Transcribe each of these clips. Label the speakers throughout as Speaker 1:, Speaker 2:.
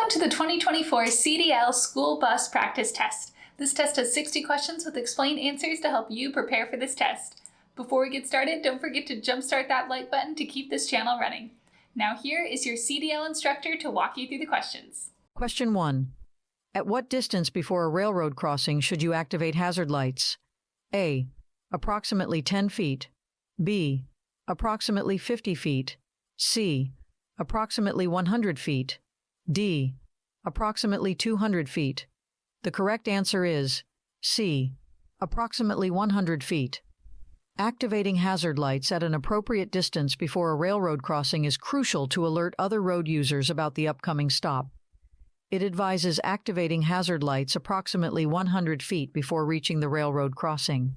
Speaker 1: Welcome to the 2024 CDL School Bus Practice Test. This test has 60 questions with explained answers to help you prepare for this test. Before we get started, don't forget to jumpstart that like button to keep this channel running. Now here is your CDL instructor to walk you through the questions.
Speaker 2: Question 1. At what distance before a railroad crossing should you activate hazard lights? A. Approximately 10 feet. B. Approximately 50 feet. C. Approximately 100 feet. D. Approximately 200 feet. The correct answer is C. Approximately 100 feet. Activating hazard lights at an appropriate distance before a railroad crossing is crucial to alert other road users about the upcoming stop. It advises activating hazard lights approximately 100 feet before reaching the railroad crossing.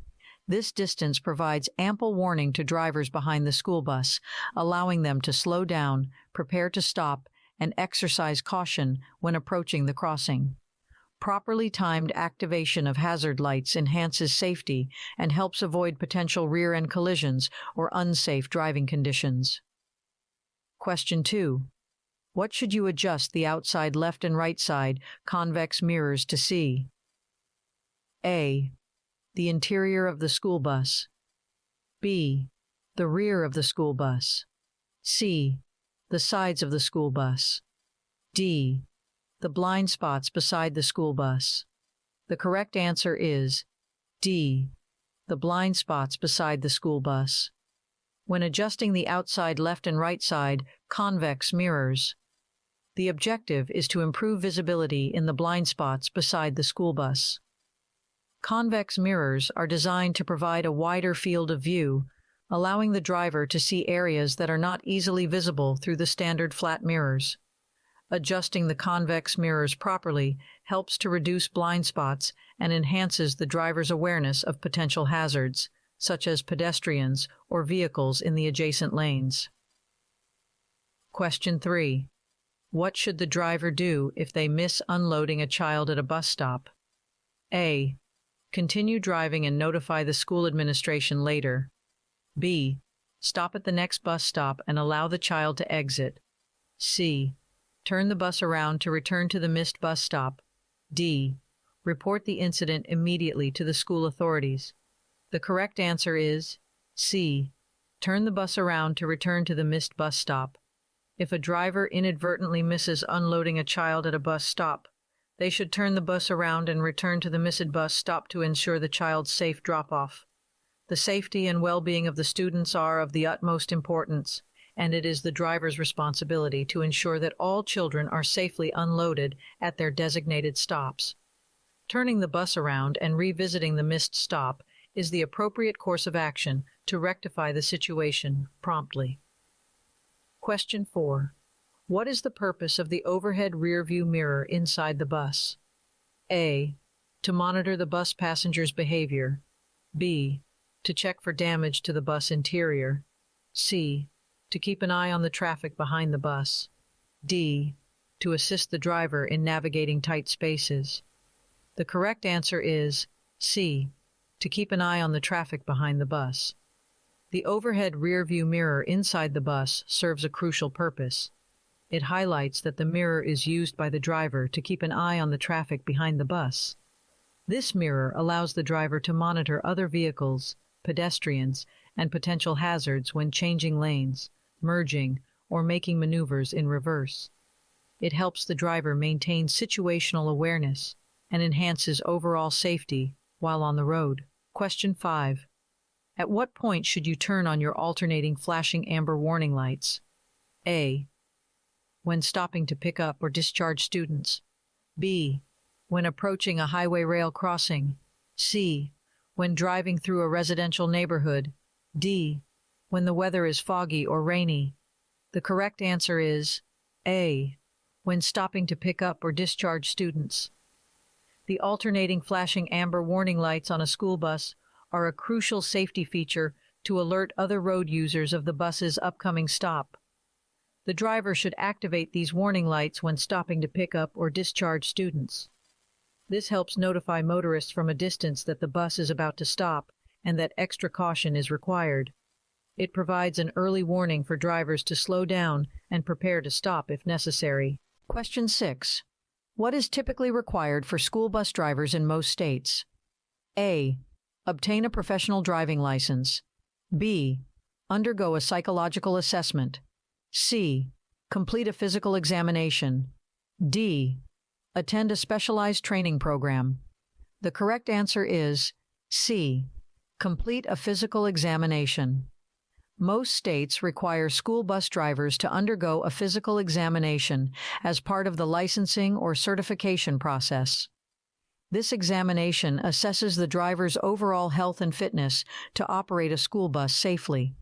Speaker 2: This distance provides ample warning to drivers behind the school bus, allowing them to slow down, prepare to stop, and exercise caution when approaching the crossing. Properly timed activation of hazard lights enhances safety and helps avoid potential rear-end collisions or unsafe driving conditions. Question 2. What should you adjust the outside left and right side convex mirrors to see? A. The interior of the school bus. B. The rear of the school bus. C. The sides of the school bus. D. The blind spots beside the school bus. The correct answer is D. The blind spots beside the school bus. When adjusting the outside left and right side convex mirrors, the objective is to improve visibility in the blind spots beside the school bus. Convex mirrors are designed to provide a wider field of view, allowing the driver to see areas that are not easily visible through the standard flat mirrors. Adjusting the convex mirrors properly helps to reduce blind spots and enhances the driver's awareness of potential hazards, such as pedestrians or vehicles in the adjacent lanes. Question 3. What should the driver do if they miss unloading a child at a bus stop? A. Continue driving and notify the school administration later. B. Stop at the next bus stop and allow the child to exit. C. Turn the bus around to return to the missed bus stop. D. Report the incident immediately to the school authorities. The correct answer is C. Turn the bus around to return to the missed bus stop. If a driver inadvertently misses unloading a child at a bus stop, they should turn the bus around and return to the missed bus stop to ensure the child's safe drop-off. The safety and well-being of the students are of the utmost importance, and it is the driver's responsibility to ensure that all children are safely unloaded at their designated stops. Turning the bus around and revisiting the missed stop is the appropriate course of action to rectify the situation promptly. Question 4. What is the purpose of the overhead rear-view mirror inside the bus? A. To monitor the bus passengers' behavior. B. To check for damage to the bus interior. C. To keep an eye on the traffic behind the bus. D. To assist the driver in navigating tight spaces. The correct answer is C. To keep an eye on the traffic behind the bus. The overhead rear-view mirror inside the bus serves a crucial purpose. It highlights that the mirror is used by the driver to keep an eye on the traffic behind the bus. This mirror allows the driver to monitor other vehicles, pedestrians, and potential hazards when changing lanes, merging, or making maneuvers in reverse. It helps the driver maintain situational awareness and enhances overall safety while on the road. Question 5. At what point should you turn on your alternating flashing amber warning lights? A. When stopping to pick up or discharge students. B. When approaching a highway rail crossing. C. When driving through a residential neighborhood. D. When the weather is foggy or rainy. The correct answer is A. When stopping to pick up or discharge students. The alternating flashing amber warning lights on a school bus are a crucial safety feature to alert other road users of the bus's upcoming stop. The driver should activate these warning lights when stopping to pick up or discharge students. This helps notify motorists from a distance that the bus is about to stop and that extra caution is required. It provides an early warning for drivers to slow down and prepare to stop if necessary. Question 6. What is typically required for school bus drivers in most states? A. Obtain a professional driving license. B. Undergo a psychological assessment. C. Complete a physical examination. D. Attend a specialized training program. The correct answer is C. Complete a physical examination. Most states require school bus drivers to undergo a physical examination as part of the licensing or certification process. This examination assesses the driver's overall health and fitness to operate a school bus safely.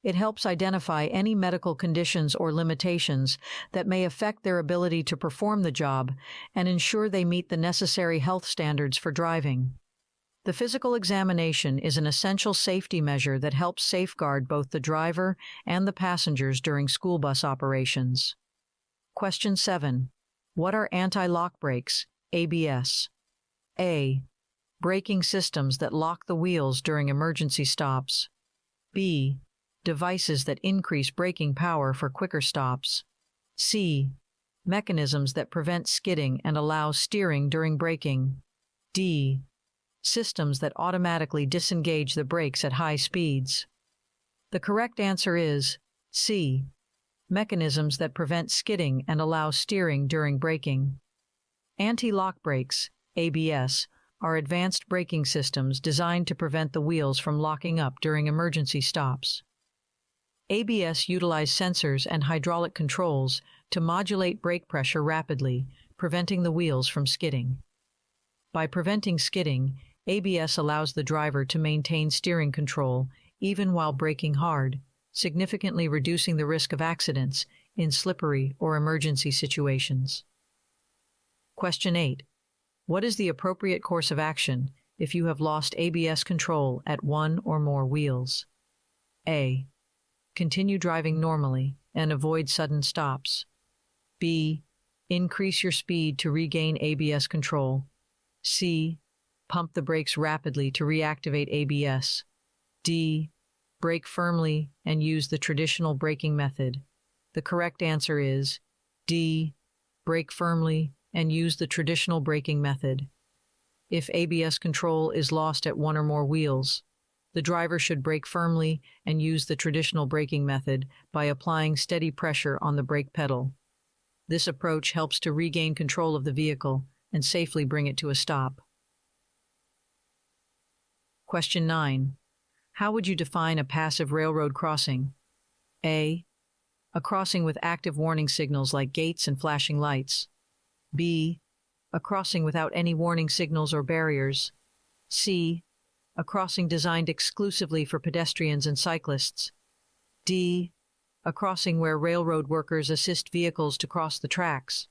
Speaker 2: It helps identify any medical conditions or limitations that may affect their ability to perform the job and ensure they meet the necessary health standards for driving. The physical examination is an essential safety measure that helps safeguard both the driver and the passengers during school bus operations. Question 7. What are anti-lock brakes, ABS? A. Braking systems that lock the wheels during emergency stops. B. Devices that increase braking power for quicker stops. C. Mechanisms that prevent skidding and allow steering during braking. D. Systems that automatically disengage the brakes at high speeds. The correct answer is C. Mechanisms that prevent skidding and allow steering during braking. Anti-lock brakes, ABS, are advanced braking systems designed to prevent the wheels from locking up during emergency stops. ABS utilize sensors and hydraulic controls to modulate brake pressure rapidly, preventing the wheels from skidding. By preventing skidding, ABS allows the driver to maintain steering control even while braking hard, significantly reducing the risk of accidents in slippery or emergency situations. Question 8. What is the appropriate course of action if you have lost ABS control at one or more wheels? A. Continue driving normally and avoid sudden stops. B. Increase your speed to regain ABS control. C. Pump the brakes rapidly to reactivate ABS. D. Brake firmly and use the traditional braking method. The correct answer is D. Brake firmly and use the traditional braking method. If ABS control is lost at one or more wheels, the driver should brake firmly and use the traditional braking method by applying steady pressure on the brake pedal. This approach helps to regain control of the vehicle and safely bring it to a stop. Question 9. How would you define a passive railroad crossing? A. A crossing with active warning signals like gates and flashing lights. B. A crossing without any warning signals or barriers. C. A crossing designed exclusively for pedestrians and cyclists. D. A crossing where railroad workers assist vehicles to cross the tracks.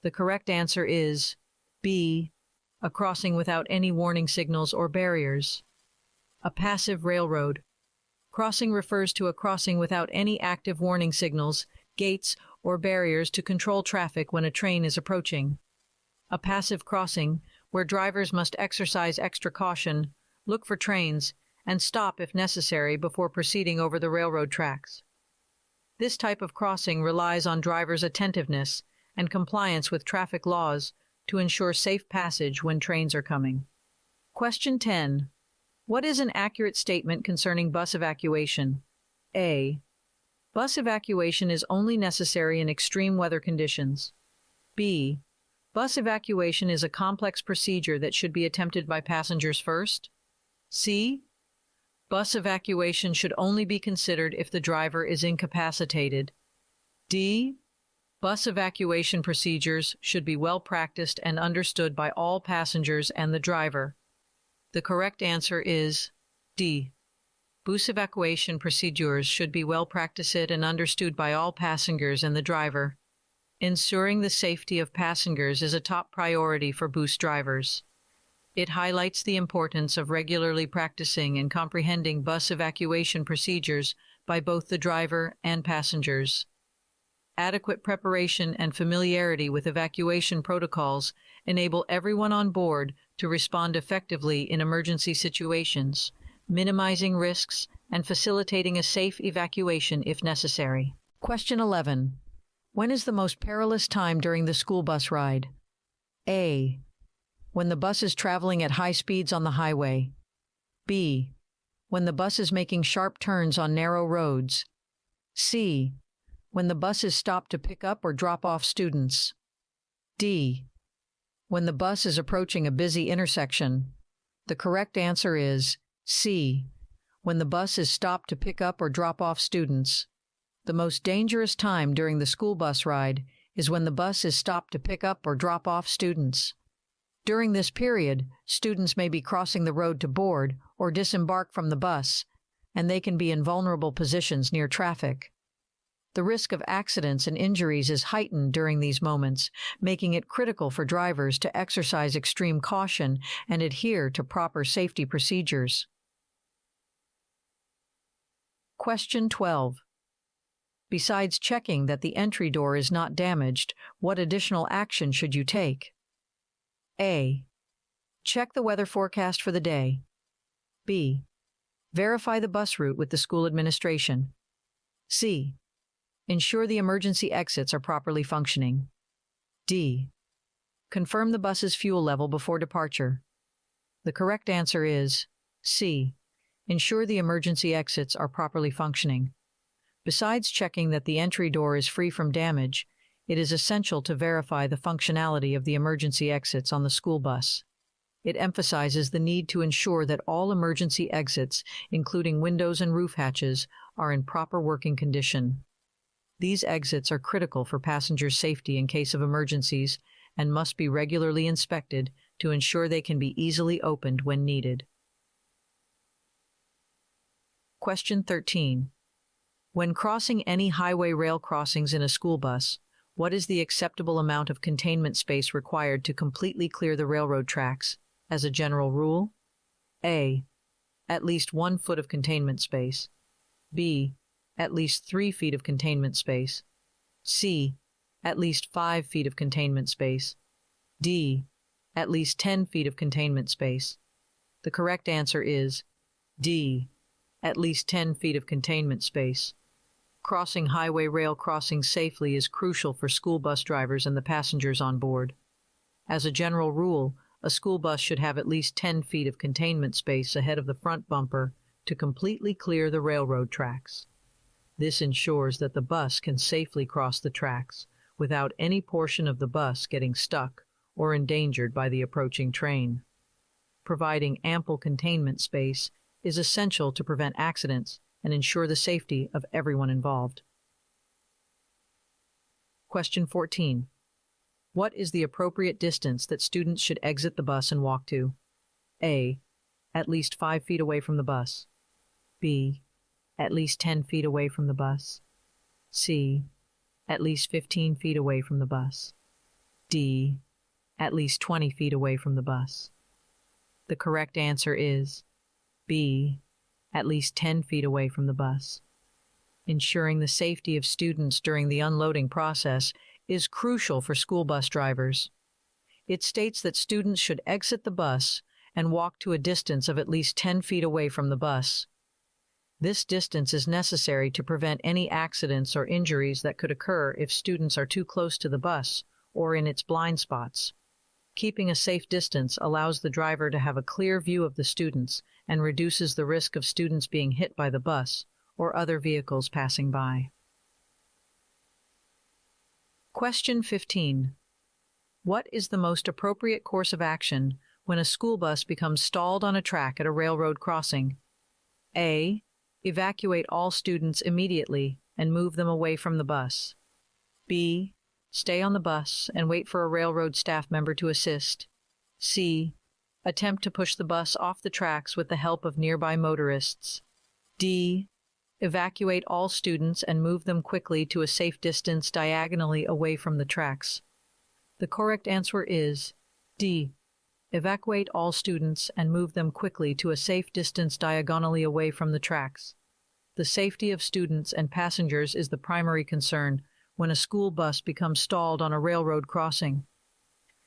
Speaker 2: The correct answer is B. A crossing without any warning signals or barriers. A passive railroad crossing refers to a crossing without any active warning signals, gates, or barriers to control traffic when a train is approaching. A passive crossing, where drivers must exercise extra caution, look for trains, and stop if necessary before proceeding over the railroad tracks. This type of crossing relies on drivers' attentiveness and compliance with traffic laws to ensure safe passage when trains are coming. Question 10. What is an accurate statement concerning bus evacuation? A. Bus evacuation is only necessary in extreme weather conditions. B. Bus evacuation is a complex procedure that should be attempted by passengers first. C. Bus evacuation should only be considered if the driver is incapacitated. D. Bus evacuation procedures should be well practiced and understood by all passengers and the driver. The correct answer is D. Bus evacuation procedures should be well practiced and understood by all passengers and the driver. Ensuring the safety of passengers is a top priority for bus drivers. It highlights the importance of regularly practicing and comprehending bus evacuation procedures by both the driver and passengers. Adequate preparation and familiarity with evacuation protocols enable everyone on board to respond effectively in emergency situations, minimizing risks and facilitating a safe evacuation if necessary. Question 11. When is the most perilous time during the school bus ride? A. When the bus is traveling at high speeds on the highway. B. When the bus is making sharp turns on narrow roads. C. When the bus is stopped to pick up or drop off students. D. When the bus is approaching a busy intersection. The correct answer is C. When the bus is stopped to pick up or drop off students. The most dangerous time during the school bus ride is when the bus is stopped to pick up or drop off students. During this period, students may be crossing the road to board or disembark from the bus, and they can be in vulnerable positions near traffic. The risk of accidents and injuries is heightened during these moments, making it critical for drivers to exercise extreme caution and adhere to proper safety procedures. Question 12. Besides checking that the entry door is not damaged, what additional action should you take? A. Check the weather forecast for the day. B. Verify the bus route with the school administration. C. Ensure the emergency exits are properly functioning. D. Confirm the bus's fuel level before departure. The correct answer is C. Ensure the emergency exits are properly functioning. Besides checking that the entry door is free from damage, it is essential to verify the functionality of the emergency exits on the school bus. It emphasizes the need to ensure that all emergency exits, including windows and roof hatches, are in proper working condition. These exits are critical for passengers' safety in case of emergencies and must be regularly inspected to ensure they can be easily opened when needed. Question 13. When crossing any highway rail crossings in a school bus, what is the acceptable amount of containment space required to completely clear the railroad tracks, as a general rule? A. At least 1 foot of containment space. B. At least 3 feet of containment space. C. At least 5 feet of containment space. D. At least 10 feet of containment space. The correct answer is D. At least 10 feet of containment space. Crossing highway rail crossings safely is crucial for school bus drivers and the passengers on board. As a general rule, a school bus should have at least 10 feet of containment space ahead of the front bumper to completely clear the railroad tracks. This ensures that the bus can safely cross the tracks without any portion of the bus getting stuck or endangered by the approaching train. Providing ample containment space is essential to prevent accidents and ensure the safety of everyone involved. Question 14. What is the appropriate distance that students should exit the bus and walk to? A. At least 5 feet away from the bus. B. At least 10 feet away from the bus. C. At least 15 feet away from the bus. D. At least 20 feet away from the bus. The correct answer is B. At least 10 feet away from the bus. Ensuring the safety of students during the unloading process is crucial for school bus drivers. It states that students should exit the bus and walk to a distance of at least 10 feet away from the bus. This distance is necessary to prevent any accidents or injuries that could occur if students are too close to the bus or in its blind spots. Keeping a safe distance allows the driver to have a clear view of the students and reduces the risk of students being hit by the bus or other vehicles passing by. Question 15. What is the most appropriate course of action when a school bus becomes stalled on a track at a railroad crossing? A. Evacuate all students immediately and move them away from the bus. B. Stay on the bus and wait for a railroad staff member to assist. C. Attempt to push the bus off the tracks with the help of nearby motorists. D. Evacuate all students and move them quickly to a safe distance diagonally away from the tracks. The correct answer is D. Evacuate all students and move them quickly to a safe distance diagonally away from the tracks. The safety of students and passengers is the primary concern when a school bus becomes stalled on a railroad crossing.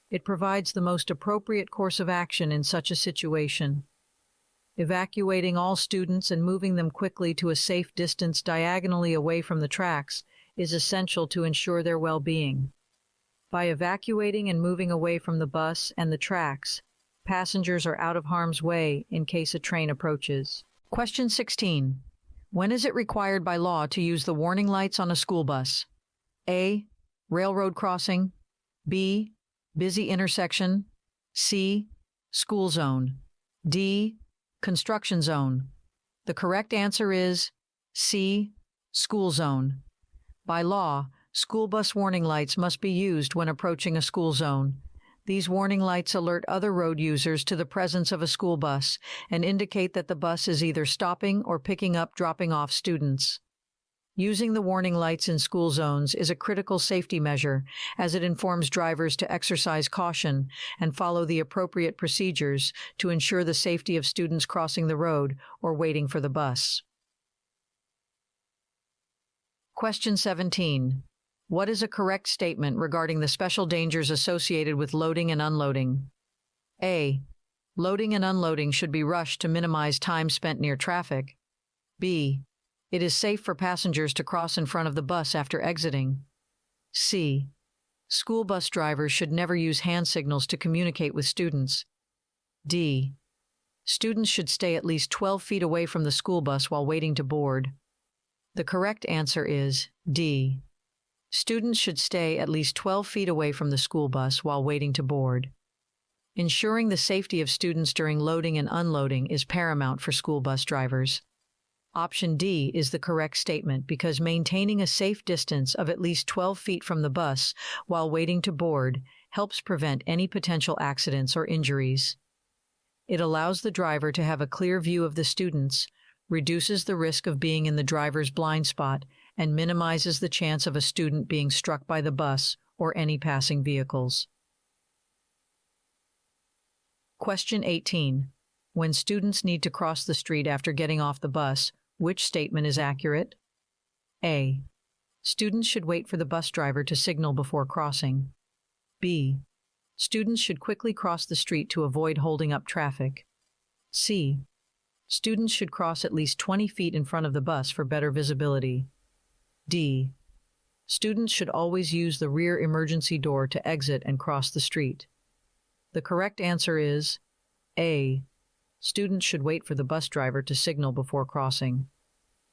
Speaker 2: It provides the most appropriate course of action in such a situation. Evacuating all students and moving them quickly to a safe distance diagonally away from the tracks is essential to ensure their well-being. By evacuating and moving away from the bus and the tracks, passengers are out of harm's way in case a train approaches. Question 16. When is it required by law to use the warning lights on a school bus? A. Railroad crossing. B. Busy intersection. C. School zone. D. Construction zone. The correct answer is C. School zone. By law, school bus warning lights must be used when approaching a school zone. These warning lights alert other road users to the presence of a school bus and indicate that the bus is either stopping or picking up, dropping off students. Using the warning lights in school zones is a critical safety measure, as it informs drivers to exercise caution and follow the appropriate procedures to ensure the safety of students crossing the road or waiting for the bus. Question 17. What is a correct statement regarding the special dangers associated with loading and unloading? A. Loading and unloading should be rushed to minimize time spent near traffic. B. It is safe for passengers to cross in front of the bus after exiting. C. School bus drivers should never use hand signals to communicate with students. D. Students should stay at least 12 feet away from the school bus while waiting to board. The correct answer is D. Students should stay at least 12 feet away from the school bus while waiting to board. Ensuring the safety of students during loading and unloading is paramount for school bus drivers. Option D is the correct statement because maintaining a safe distance of at least 12 feet from the bus while waiting to board helps prevent any potential accidents or injuries. It allows the driver to have a clear view of the students, reduces the risk of being in the driver's blind spot, and minimizes the chance of a student being struck by the bus or any passing vehicles. Question 18. When students need to cross the street after getting off the bus, which statement is accurate? A. Students should wait for the bus driver to signal before crossing. B. Students should quickly cross the street to avoid holding up traffic. C. Students should cross at least 20 feet in front of the bus for better visibility. D. Students should always use the rear emergency door to exit and cross the street. The correct answer is A. Students should wait for the bus driver to signal before crossing.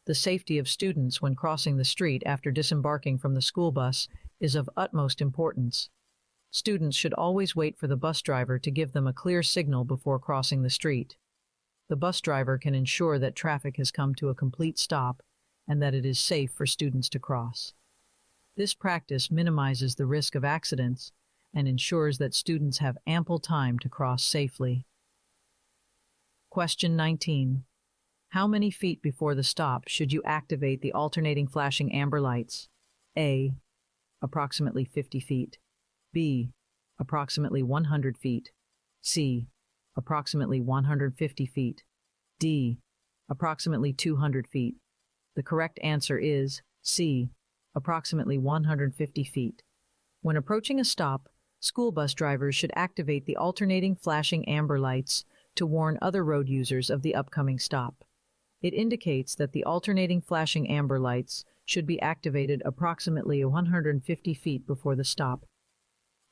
Speaker 2: The safety of students when crossing the street after disembarking from the school bus is of utmost importance. Students should always wait for the bus driver to give them a clear signal before crossing the street. The bus driver can ensure that traffic has come to a complete stop and that it is safe for students to cross. This practice minimizes the risk of accidents and ensures that students have ample time to cross safely. Question 19. How many feet before the stop should you activate the alternating flashing amber lights? A. Approximately 50 feet. B. Approximately 100 feet. C. Approximately 150 feet. D. Approximately 200 feet. The correct answer is C. Approximately 150 feet. When approaching a stop, school bus drivers should activate the alternating flashing amber lights to warn other road users of the upcoming stop. It indicates that the alternating flashing amber lights should be activated approximately 150 feet before the stop.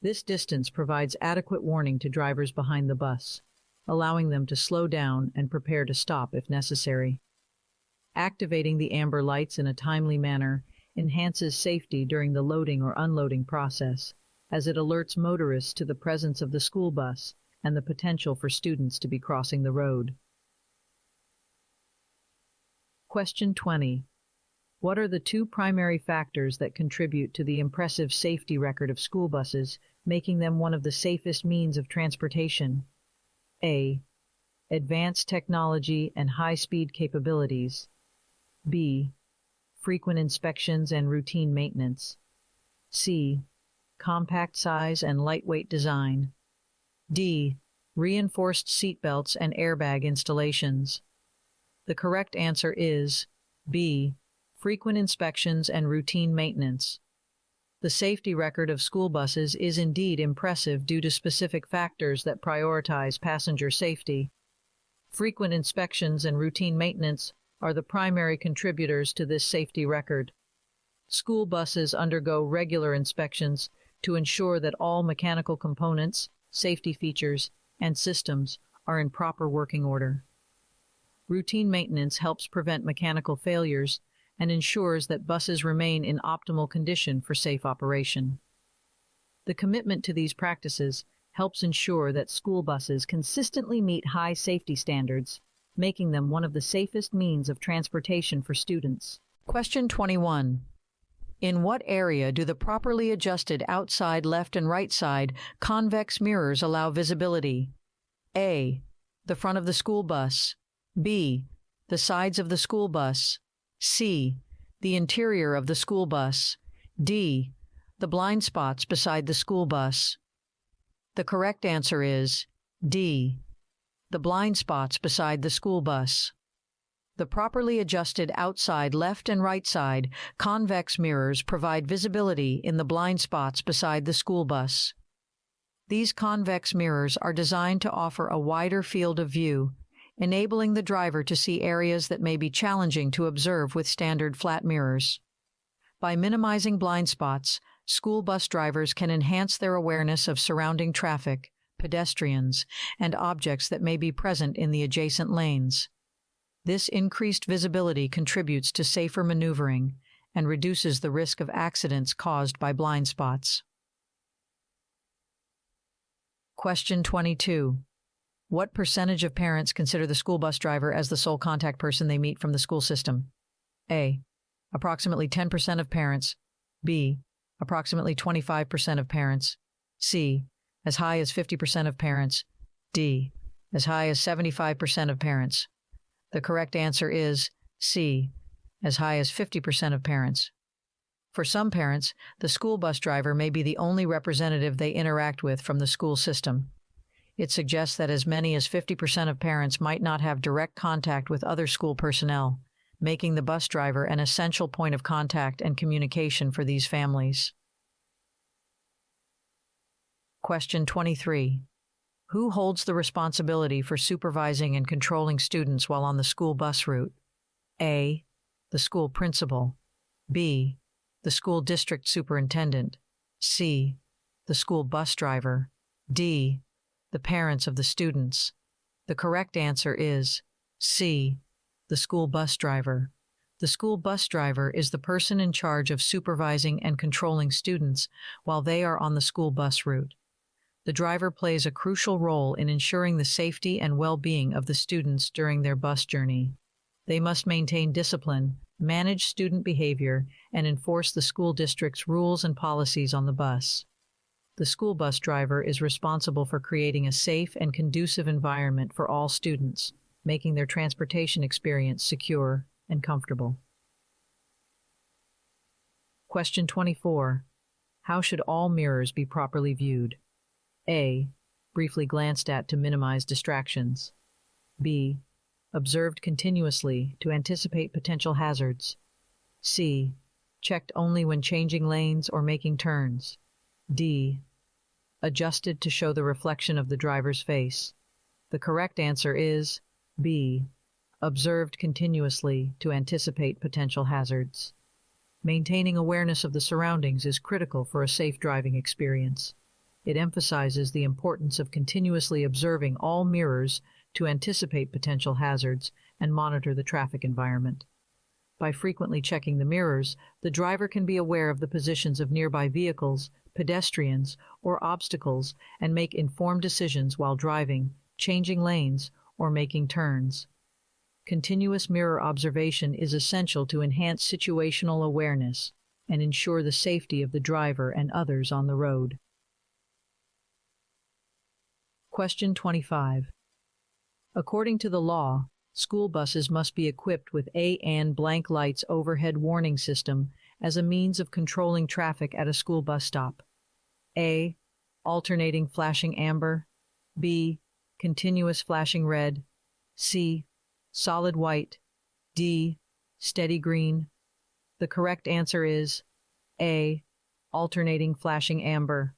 Speaker 2: This distance provides adequate warning to drivers behind the bus, allowing them to slow down and prepare to stop if necessary. Activating the amber lights in a timely manner enhances safety during the loading or unloading process, as it alerts motorists to the presence of the school bus and the potential for students to be crossing the road. Question 20. What are the two primary factors that contribute to the impressive safety record of school buses, making them one of the safest means of transportation? A. Advanced technology and high-speed capabilities. B. Frequent inspections and routine maintenance. C. Compact size and lightweight design. D. Reinforced seatbelts and airbag installations. The correct answer is B. Frequent inspections and routine maintenance. The safety record of school buses is indeed impressive due to specific factors that prioritize passenger safety. Frequent inspections and routine maintenance are the primary contributors to this safety record. School buses undergo regular inspections to ensure that all mechanical components, safety features, and systems are in proper working order. Routine maintenance helps prevent mechanical failures and ensures that buses remain in optimal condition for safe operation. The commitment to these practices helps ensure that school buses consistently meet high safety standards, making them one of the safest means of transportation for students. Question 21. In what area do the properly adjusted outside left and right side convex mirrors allow visibility? A. The front of the school bus. B. The sides of the school bus. C. The interior of the school bus. D. The blind spots beside the school bus. The correct answer is D. The blind spots beside the school bus. The properly adjusted outside left and right side convex mirrors provide visibility in the blind spots beside the school bus. These convex mirrors are designed to offer a wider field of view, enabling the driver to see areas that may be challenging to observe with standard flat mirrors. By minimizing blind spots, school bus drivers can enhance their awareness of surrounding traffic, pedestrians, and objects that may be present in the adjacent lanes. This increased visibility contributes to safer maneuvering and reduces the risk of accidents caused by blind spots. Question 22. What percentage of parents consider the school bus driver as the sole contact person they meet from the school system? A. Approximately 10% of parents. B. Approximately 25% of parents. C. As high as 50% of parents. D. As high as 75% of parents. The correct answer is C. As high as 50% of parents. For some parents, the school bus driver may be the only representative they interact with from the school system. It suggests that as many as 50% of parents might not have direct contact with other school personnel, making the bus driver an essential point of contact and communication for these families. Question 23. Who holds the responsibility for supervising and controlling students while on the school bus route? A. The school principal. B. The school district superintendent. C. The school bus driver. D. The parents of the students. The correct answer is C. The school bus driver. The school bus driver is the person in charge of supervising and controlling students while they are on the school bus route. The driver plays a crucial role in ensuring the safety and well-being of the students during their bus journey. They must maintain discipline, manage student behavior, and enforce the school district's rules and policies on the bus. The school bus driver is responsible for creating a safe and conducive environment for all students, making their transportation experience secure and comfortable. Question 24. How should all mirrors be properly viewed? A. Briefly glanced at to minimize distractions. B. Observed continuously to anticipate potential hazards. C. Checked only when changing lanes or making turns. D. Adjusted to show the reflection of the driver's face. The correct answer is B. Observed continuously to anticipate potential hazards. Maintaining awareness of the surroundings is critical for a safe driving experience. It emphasizes the importance of continuously observing all mirrors to anticipate potential hazards and monitor the traffic environment. By frequently checking the mirrors, the driver can be aware of the positions of nearby vehicles, pedestrians, or obstacles and make informed decisions while driving, changing lanes, or making turns. Continuous mirror observation is essential to enhance situational awareness and ensure the safety of the driver and others on the road. Question 25. According to the law, school buses must be equipped with an blank lights overhead warning system as a means of controlling traffic at a school bus stop. A. Alternating flashing amber. B. Continuous flashing red. C. Solid white. D. Steady green. The correct answer is A. Alternating flashing amber.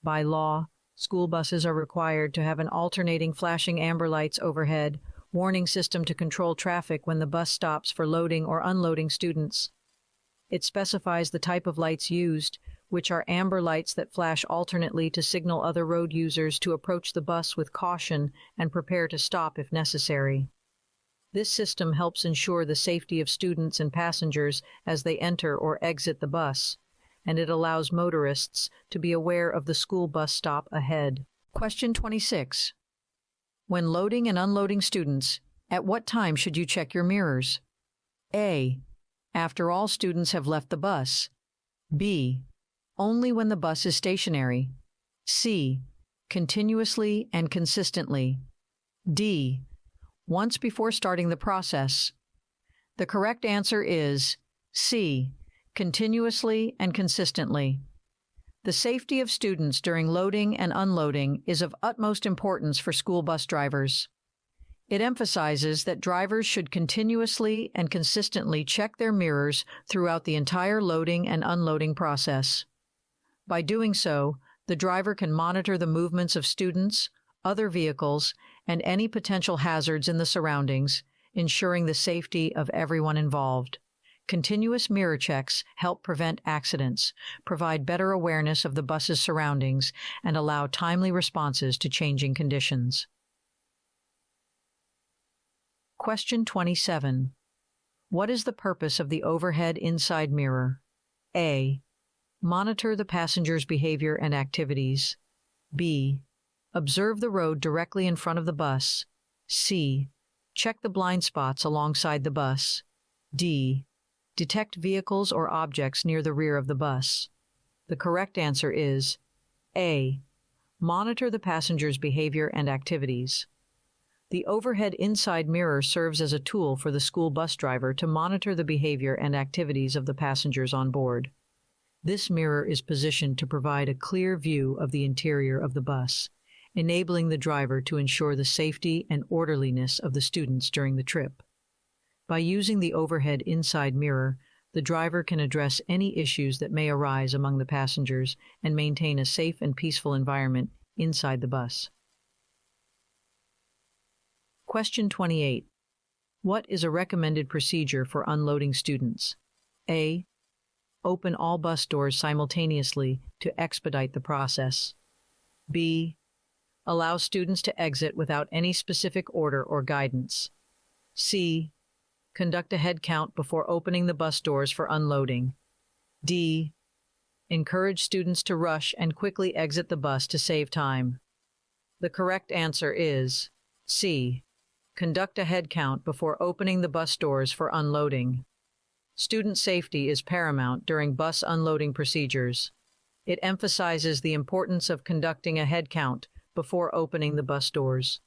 Speaker 2: By law, school buses are required to have an alternating flashing amber lights overhead warning system to control traffic when the bus stops for loading or unloading students. It specifies the type of lights used, which are amber lights that flash alternately to signal other road users to approach the bus with caution and prepare to stop if necessary. This system helps ensure the safety of students and passengers as they enter or exit the bus, and it allows motorists to be aware of the school bus stop ahead. Question 26. When loading and unloading students, at what time should you check your mirrors? A. After all students have left the bus. B. Only when the bus is stationary. C. Continuously and consistently. D. Once before starting the process. The correct answer is C. Continuously and consistently. The safety of students during loading and unloading is of utmost importance for school bus drivers. It emphasizes that drivers should continuously and consistently check their mirrors throughout the entire loading and unloading process. By doing so, the driver can monitor the movements of students, other vehicles, and any potential hazards in the surroundings, ensuring the safety of everyone involved. Continuous mirror checks help prevent accidents, provide better awareness of the bus's surroundings, and allow timely responses to changing conditions. Question 27. What is the purpose of the overhead inside mirror? A. Monitor the passenger's behavior and activities. B. Observe the road directly in front of the bus. C. Check the blind spots alongside the bus. D. Detect vehicles or objects near the rear of the bus. The correct answer is A. Monitor the passenger's behavior and activities. The overhead inside mirror serves as a tool for the school bus driver to monitor the behavior and activities of the passengers on board. This mirror is positioned to provide a clear view of the interior of the bus, enabling the driver to ensure the safety and orderliness of the students during the trip. By using the overhead inside mirror, the driver can address any issues that may arise among the passengers and maintain a safe and peaceful environment inside the bus. Question 28. What is a recommended procedure for unloading students? A. Open all bus doors simultaneously to expedite the process. B. Allow students to exit without any specific order or guidance. C. Conduct a head count before opening the bus doors for unloading. D. Encourage students to rush and quickly exit the bus to save time. The correct answer is C. Conduct a head count before opening the bus doors for unloading. Student safety is paramount during bus unloading procedures. It emphasizes the importance of conducting a head count before opening the bus doors.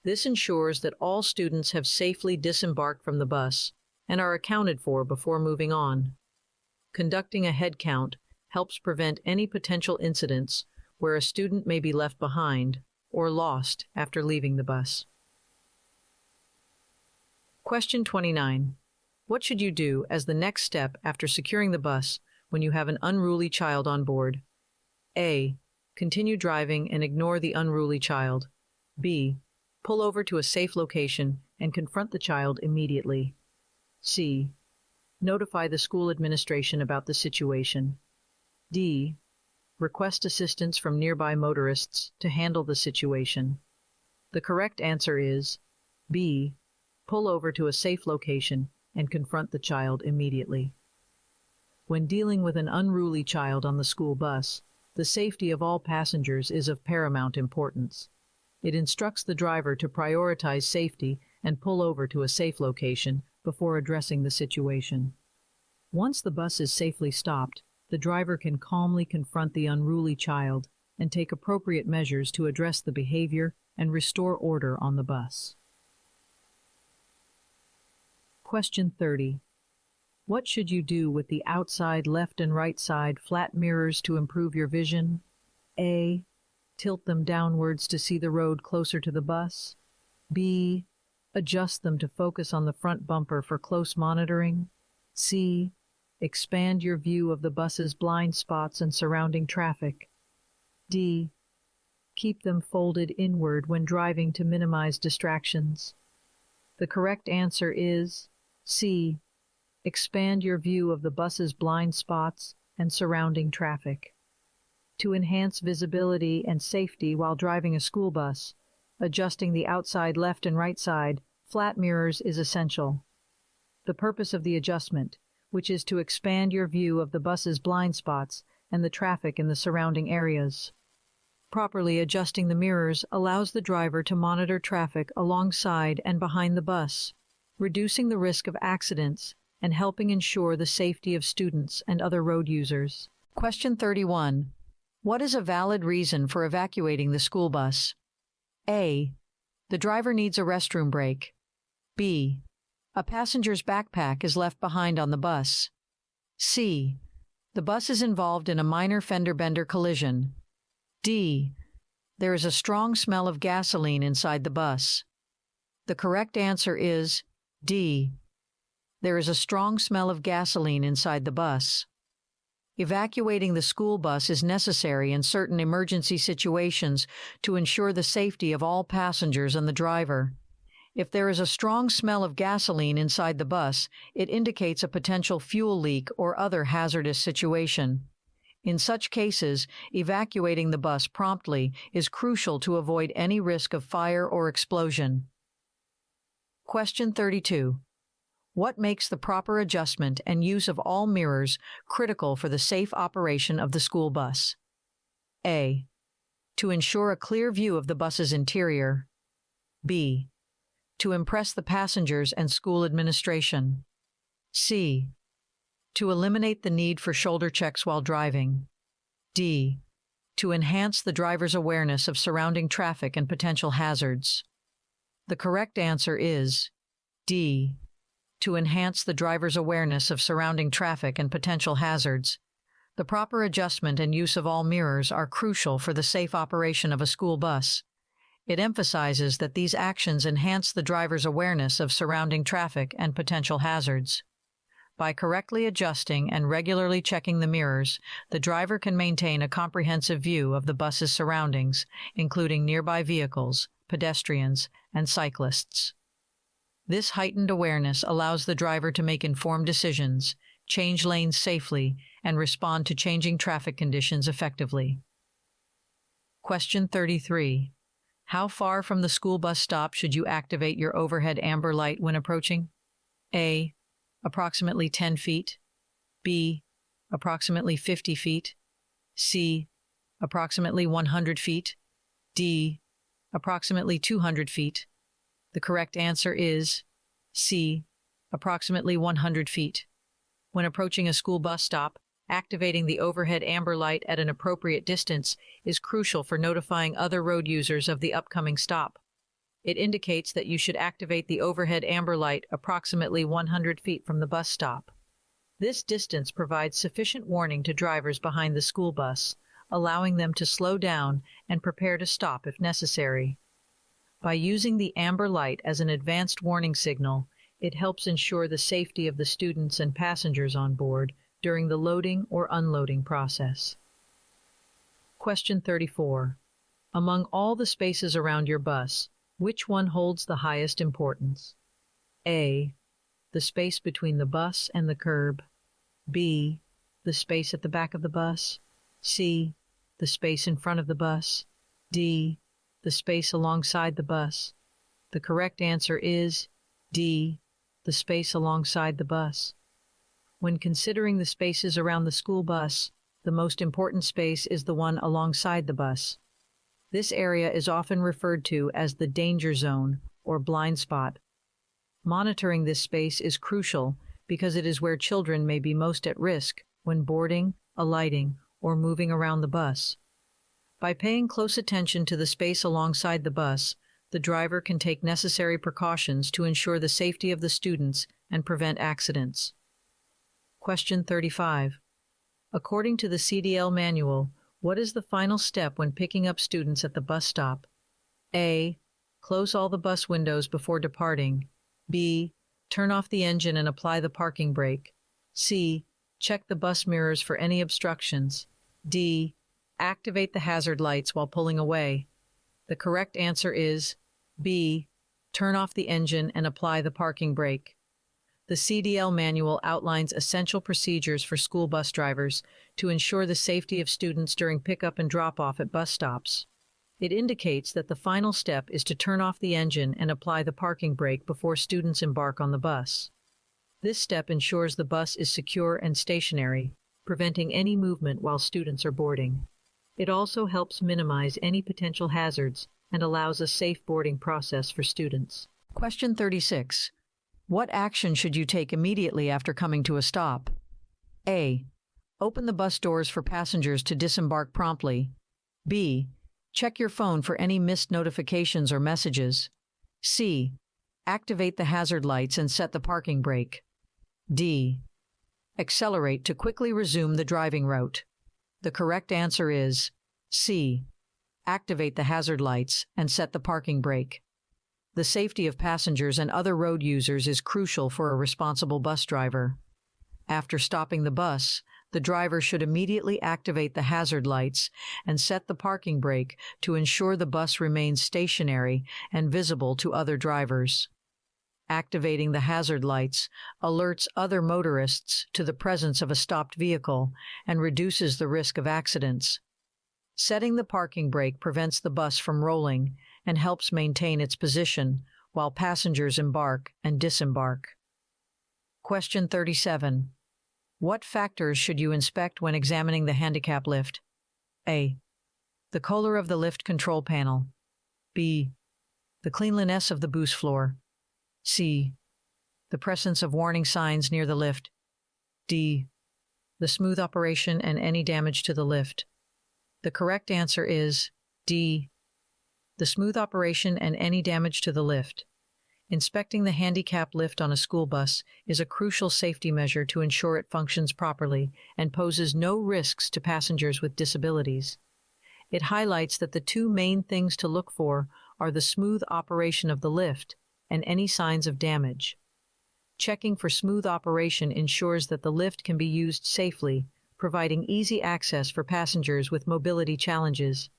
Speaker 2: This ensures that all students have safely disembarked from the bus and are accounted for before moving on. Conducting a head count helps prevent any potential incidents where a student may be left behind or lost after leaving the bus. Question 29. What should you do as the next step after securing the bus when you have an unruly child on board? A. Continue driving and ignore the unruly child. B. Pull over to a safe location and confront the child immediately. C. Notify the school administration about the situation. D. Request assistance from nearby motorists to handle the situation. The correct answer is B. Pull over to a safe location and confront the child immediately. When dealing with an unruly child on the school bus, the safety of all passengers is of paramount importance. It instructs the driver to prioritize safety and pull over to a safe location before addressing the situation. Once the bus is safely stopped, the driver can calmly confront the unruly child and take appropriate measures to address the behavior and restore order on the bus. Question 30. What should you do with the outside left and right side flat mirrors to improve your vision? A. Tilt them downwards to see the road closer to the bus. B. Adjust them to focus on the front bumper for close monitoring. C. Expand your view of the bus's blind spots and surrounding traffic. D. Keep them folded inward when driving to minimize distractions. The correct answer is C. Expand your view of the bus's blind spots and surrounding traffic. To enhance visibility and safety while driving a school bus, adjusting the outside left and right side flat mirrors is essential. The purpose of the adjustment, which is to expand your view of the bus's blind spots and the traffic in the surrounding areas. Properly adjusting the mirrors allows the driver to monitor traffic alongside and behind the bus, reducing the risk of accidents and helping ensure the safety of students and other road users. Question 31. What is a valid reason for evacuating the school bus? A. The driver needs a restroom break. B. A passenger's backpack is left behind on the bus. C. The bus is involved in a minor fender bender collision. D. There is a strong smell of gasoline inside the bus. The correct answer is D. There is a strong smell of gasoline inside the bus. Evacuating the school bus is necessary in certain emergency situations to ensure the safety of all passengers and the driver. If there is a strong smell of gasoline inside the bus, it indicates a potential fuel leak or other hazardous situation. In such cases, evacuating the bus promptly is crucial to avoid any risk of fire or explosion. Question 32. What makes the proper adjustment and use of all mirrors critical for the safe operation of the school bus? A. To ensure a clear view of the bus's interior. B. To impress the passengers and school administration. C. To eliminate the need for shoulder checks while driving. D. To enhance the driver's awareness of surrounding traffic and potential hazards. The correct answer is D. To enhance the driver's awareness of surrounding traffic and potential hazards. The proper adjustment and use of all mirrors are crucial for the safe operation of a school bus. It emphasizes that these actions enhance the driver's awareness of surrounding traffic and potential hazards. By correctly adjusting and regularly checking the mirrors, the driver can maintain a comprehensive view of the bus's surroundings, including nearby vehicles, pedestrians, and cyclists. This heightened awareness allows the driver to make informed decisions, change lanes safely, and respond to changing traffic conditions effectively. Question 33. How far from the school bus stop should you activate your overhead amber light when approaching? A. Approximately 10 feet. B. Approximately 50 feet. C. Approximately 100 feet. D. Approximately 200 feet. The correct answer is C. Approximately 100 feet. When approaching a school bus stop, activating the overhead amber light at an appropriate distance is crucial for notifying other road users of the upcoming stop. It indicates that you should activate the overhead amber light approximately 100 feet from the bus stop. This distance provides sufficient warning to drivers behind the school bus, allowing them to slow down and prepare to stop if necessary. By using the amber light as an advanced warning signal, it helps ensure the safety of the students and passengers on board during the loading or unloading process. Question 34. Among all the spaces around your bus, which one holds the highest importance? A. The space between the bus and the curb. B. The space at the back of the bus. C. The space in front of the bus. D. The space alongside the bus. The correct answer is D. The space alongside the bus. When considering the spaces around the school bus, the most important space is the one alongside the bus. This area is often referred to as the danger zone or blind spot. Monitoring this space is crucial because it is where children may be most at risk when boarding, alighting, or moving around the bus. By paying close attention to the space alongside the bus, the driver can take necessary precautions to ensure the safety of the students and prevent accidents. Question 35. According to the CDL manual, what is the final step when picking up students at the bus stop? A. Close all the bus windows before departing. B. Turn off the engine and apply the parking brake. C. Check the bus mirrors for any obstructions. D. Activate the hazard lights while pulling away. The correct answer is B. Turn off the engine and apply the parking brake. The CDL manual outlines essential procedures for school bus drivers to ensure the safety of students during pickup and drop-off at bus stops. It indicates that the final step is to turn off the engine and apply the parking brake before students embark on the bus. This step ensures the bus is secure and stationary, preventing any movement while students are boarding. It also helps minimize any potential hazards and allows a safe boarding process for students. Question 36. What action should you take immediately after coming to a stop? A. Open the bus doors for passengers to disembark promptly. B. Check your phone for any missed notifications or messages. C. Activate the hazard lights and set the parking brake. D. Accelerate to quickly resume the driving route. The correct answer is C. Activate the hazard lights and set the parking brake. The safety of passengers and other road users is crucial for a responsible bus driver. After stopping the bus, the driver should immediately activate the hazard lights and set the parking brake to ensure the bus remains stationary and visible to other drivers. Activating the hazard lights alerts other motorists to the presence of a stopped vehicle and reduces the risk of accidents. Setting the parking brake prevents the bus from rolling and helps maintain its position while passengers embark and disembark. Question 37. What factors should you inspect when examining the handicap lift? A. The color of the lift control panel. B. The cleanliness of the boost floor. C. The presence of warning signs near the lift. D. The smooth operation and any damage to the lift. The correct answer is D. The smooth operation and any damage to the lift. Inspecting the handicap lift on a school bus is a crucial safety measure to ensure it functions properly and poses no risks to passengers with disabilities. It highlights that the two main things to look for are the smooth operation of the lift and any signs of damage. Checking for smooth operation ensures that the lift can be used safely, providing easy access for passengers with mobility challenges.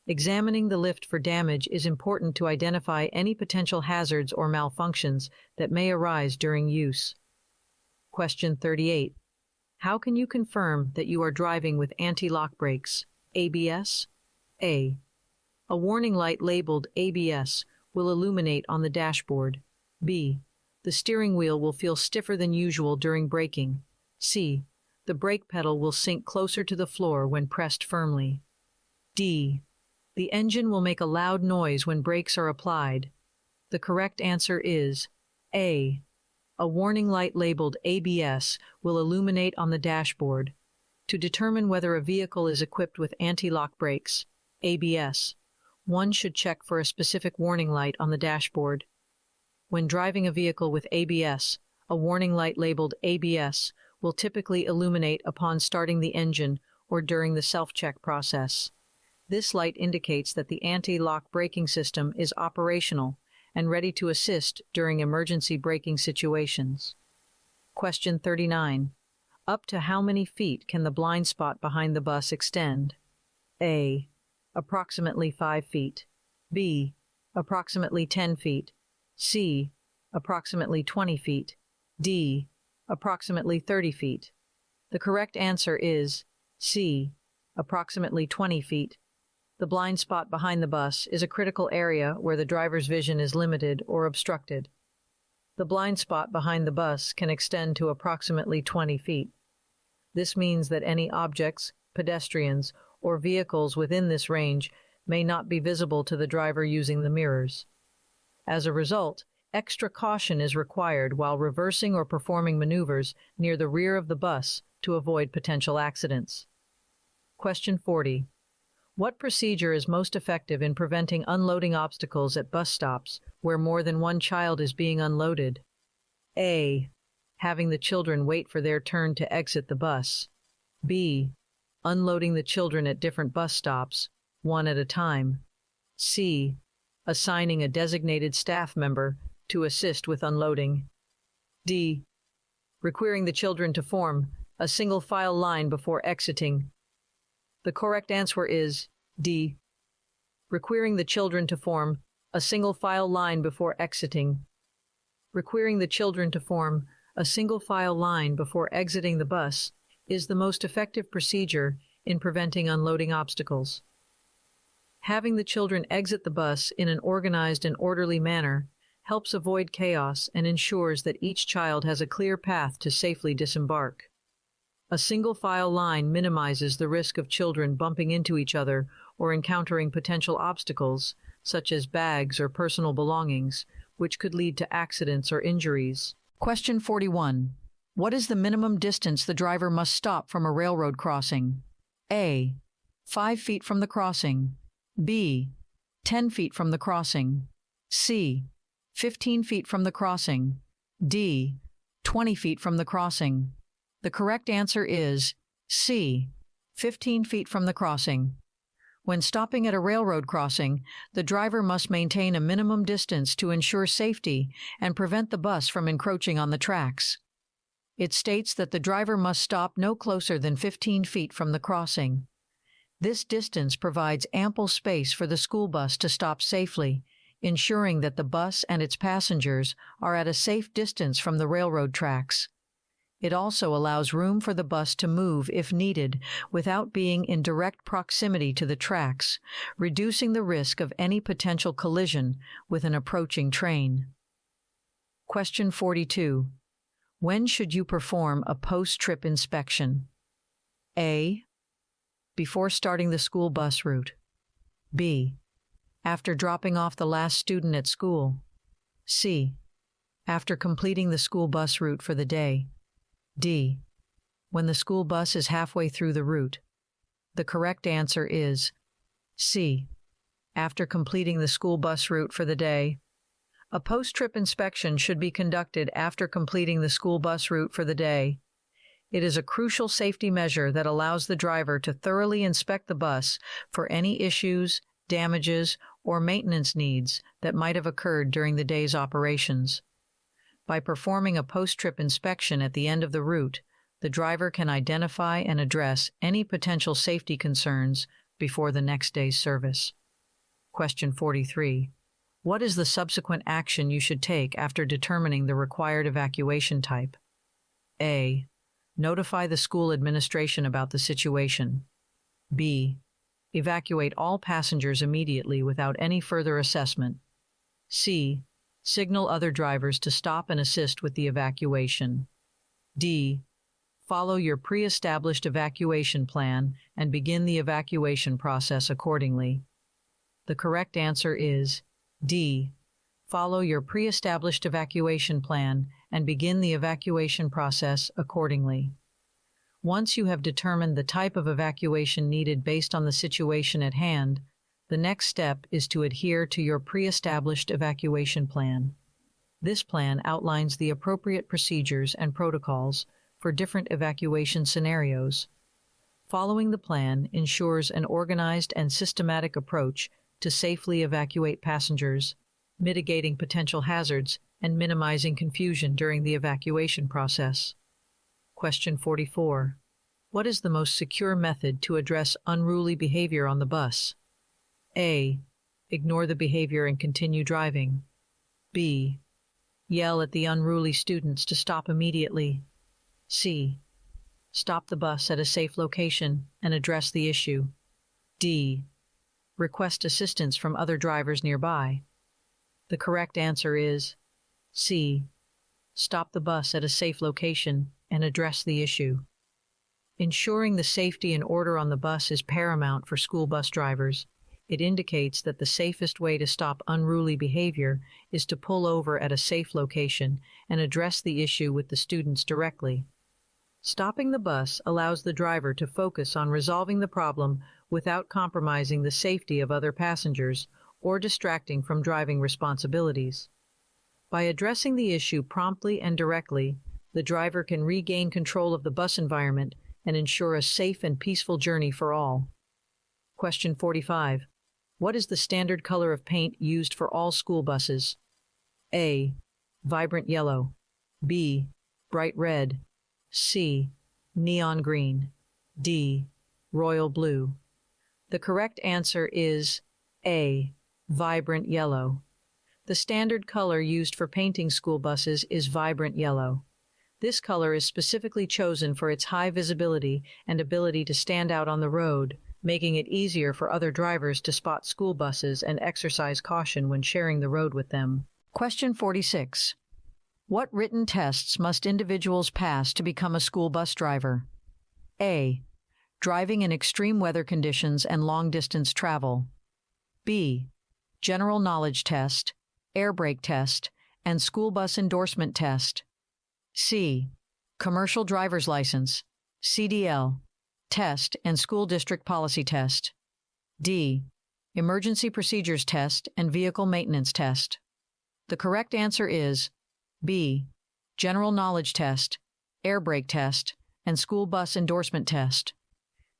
Speaker 2: Examining the lift for damage is important to identify any potential hazards or malfunctions that may arise during use. Question 38. How can you confirm that you are driving with anti-lock brakes, ABS? A. A warning light labeled ABS will illuminate on the dashboard. B. The steering wheel will feel stiffer than usual during braking. C. The brake pedal will sink closer to the floor when pressed firmly. D. The engine will make a loud noise when brakes are applied. The correct answer is A. A warning light labeled ABS will illuminate on the dashboard. To determine whether a vehicle is equipped with anti-lock brakes, ABS, one should check for a specific warning light on the dashboard. When driving a vehicle with ABS, a warning light labeled ABS will typically illuminate upon starting the engine or during the self-check process. This light indicates that the anti-lock braking system is operational and ready to assist during emergency braking situations. Question 39. Up to how many feet can the blind spot behind the bus extend? A. Approximately 5 feet. B. Approximately 10 feet. C. Approximately 20 feet. D. Approximately 30 feet. The correct answer is C. Approximately 20 feet. The blind spot behind the bus is a critical area where the driver's vision is limited or obstructed. The blind spot behind the bus can extend to approximately 20 feet. This means that any objects, pedestrians, or vehicles within this range may not be visible to the driver using the mirrors. As a result, extra caution is required while reversing or performing maneuvers near the rear of the bus to avoid potential accidents. Question 40. What procedure is most effective in preventing unloading obstacles at bus stops where more than one child is being unloaded? A. Having the children wait for their turn to exit the bus. B. Unloading the children at different bus stops, one at a time. C. Assigning a designated staff member to assist with unloading. D. Requiring the children to form a single file line before exiting. The correct answer is D. Requiring the children to form a single file line before exiting. Requiring the children to form A single file line before exiting the bus is the most effective procedure in preventing unloading obstacles. Having the children exit the bus in an organized and orderly manner helps avoid chaos and ensures that each child has a clear path to safely disembark. A single file line minimizes the risk of children bumping into each other or encountering potential obstacles, such as bags or personal belongings, which could lead to accidents or injuries. Question 41. What is the minimum distance the driver must stop from a railroad crossing? A. 5 feet from the crossing. B. 10 feet from the crossing. C. 15 feet from the crossing. D. 20 feet from the crossing. The correct answer is C. 15 feet from the crossing. When stopping at a railroad crossing, the driver must maintain a minimum distance to ensure safety and prevent the bus from encroaching on the tracks. It states that the driver must stop no closer than 15 feet from the crossing. This distance provides ample space for the school bus to stop safely, ensuring that the bus and its passengers are at a safe distance from the railroad tracks. It also allows room for the bus to move if needed without being in direct proximity to the tracks, reducing the risk of any potential collision with an approaching train. Question 42. When should you perform a post-trip inspection? A. Before starting the school bus route. B. After dropping off the last student at school. C. After completing the school bus route for the day. D. When the school bus is halfway through the route. The correct answer is C. After completing the school bus route for the day. A post-trip inspection should be conducted after completing the school bus route for the day. It is a crucial safety measure that allows the driver to thoroughly inspect the bus for any issues, damages, or maintenance needs that might have occurred during the day's operations. By performing a post-trip inspection at the end of the route, the driver can identify and address any potential safety concerns before the next day's service. Question 43. What is the subsequent action you should take after determining the required evacuation type? A. Notify the school administration about the situation. B. Evacuate all passengers immediately without any further assessment. C. Signal other drivers to stop and assist with the evacuation. D. Follow your pre-established evacuation plan and begin the evacuation process accordingly. The correct answer is D. Follow your pre-established evacuation plan and begin the evacuation process accordingly. Once you have determined the type of evacuation needed based on the situation at hand, the next step is to adhere to your pre-established evacuation plan. This plan outlines the appropriate procedures and protocols for different evacuation scenarios. Following the plan ensures an organized and systematic approach to safely evacuate passengers, mitigating potential hazards and minimizing confusion during the evacuation process. Question 44. What is the most secure method to address unruly behavior on the bus? A. Ignore the behavior and continue driving. B. Yell at the unruly students to stop immediately. C. Stop the bus at a safe location and address the issue. D. Request assistance from other drivers nearby. The correct answer is C. Stop the bus at a safe location and address the issue. Ensuring the safety and order on the bus is paramount for school bus drivers. It indicates that the safest way to stop unruly behavior is to pull over at a safe location and address the issue with the students directly. Stopping the bus allows the driver to focus on resolving the problem without compromising the safety of other passengers or distracting from driving responsibilities. By addressing the issue promptly and directly, the driver can regain control of the bus environment and ensure a safe and peaceful journey for all. Question 45. What is the standard color of paint used for all school buses? A. Vibrant yellow. B. Bright red. C. Neon green. D. Royal blue. The correct answer is A. Vibrant yellow. The standard color used for painting school buses is vibrant yellow. This color is specifically chosen for its high visibility and ability to stand out on the road, making it easier for other drivers to spot school buses and exercise caution when sharing the road with them. Question 46. What written tests must individuals pass to become a school bus driver? A. Driving in extreme weather conditions and long-distance travel. B. General knowledge test, air brake test, and school bus endorsement test. C. Commercial driver's license, CDL, test and school district policy test. D. Emergency procedures test and vehicle maintenance test. The correct answer is B. General knowledge test, air brake test, and school bus endorsement test.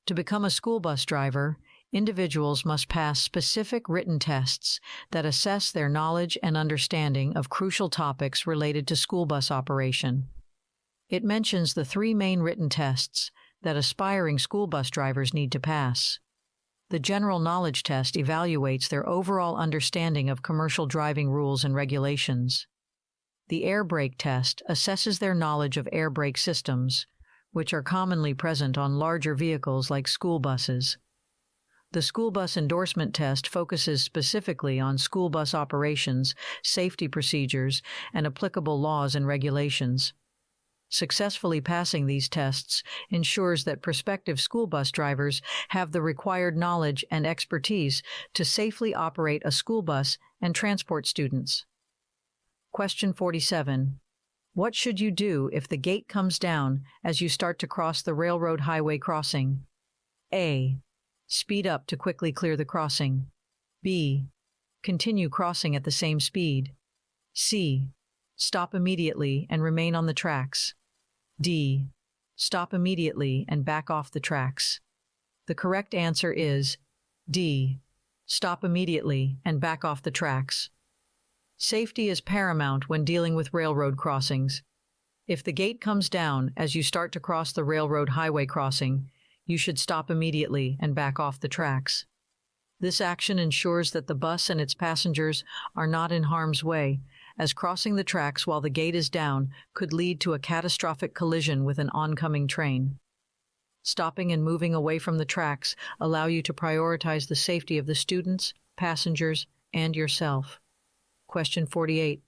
Speaker 2: To become a school bus driver, individuals must pass specific written tests that assess their knowledge and understanding of crucial topics related to school bus operation. It mentions the 3 main written tests that aspiring school bus drivers need to pass. The general knowledge test evaluates their overall understanding of commercial driving rules and regulations. The air brake test assesses their knowledge of air brake systems, which are commonly present on larger vehicles like school buses. The school bus endorsement test focuses specifically on school bus operations, safety procedures, and applicable laws and regulations. Successfully passing these tests ensures that prospective school bus drivers have the required knowledge and expertise to safely operate a school bus and transport students. Question 47. What should you do if the gate comes down as you start to cross the railroad highway crossing? A. Speed up to quickly clear the crossing. B. Continue crossing at the same speed. C. Stop immediately and remain on the tracks. D. Stop immediately and back off the tracks. The correct answer is D. Stop immediately and back off the tracks. Safety is paramount when dealing with railroad crossings. If the gate comes down as you start to cross the railroad highway crossing, you should stop immediately and back off the tracks. This action ensures that the bus and its passengers are not in harm's way, as crossing the tracks while the gate is down could lead to a catastrophic collision with an oncoming train. Stopping and moving away from the tracks allow you to prioritize the safety of the students, passengers, and yourself. Question 48.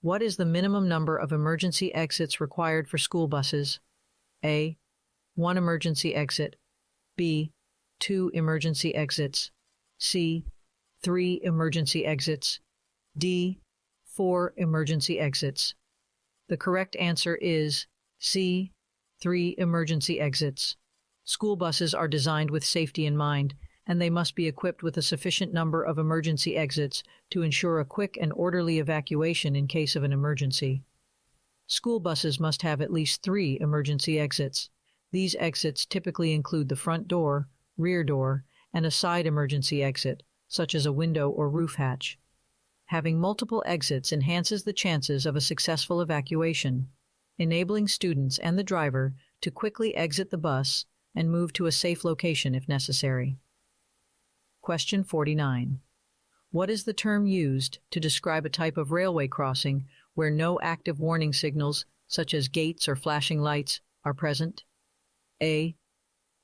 Speaker 2: What is the minimum number of emergency exits required for school buses? A. 1 emergency exit. B. 2 emergency exits. C. 3 emergency exits. D. 4 emergency exits. The correct answer is C. 3 emergency exits. School buses are designed with safety in mind, and they must be equipped with a sufficient number of emergency exits to ensure a quick and orderly evacuation in case of an emergency. School buses must have at least 3 emergency exits. These exits typically include the front door, rear door, and a side emergency exit, such as a window or roof hatch. Having multiple exits enhances the chances of a successful evacuation, enabling students and the driver to quickly exit the bus and move to a safe location if necessary. Question 49. What is the term used to describe a type of railway crossing where no active warning signals, such as gates or flashing lights, are present? A.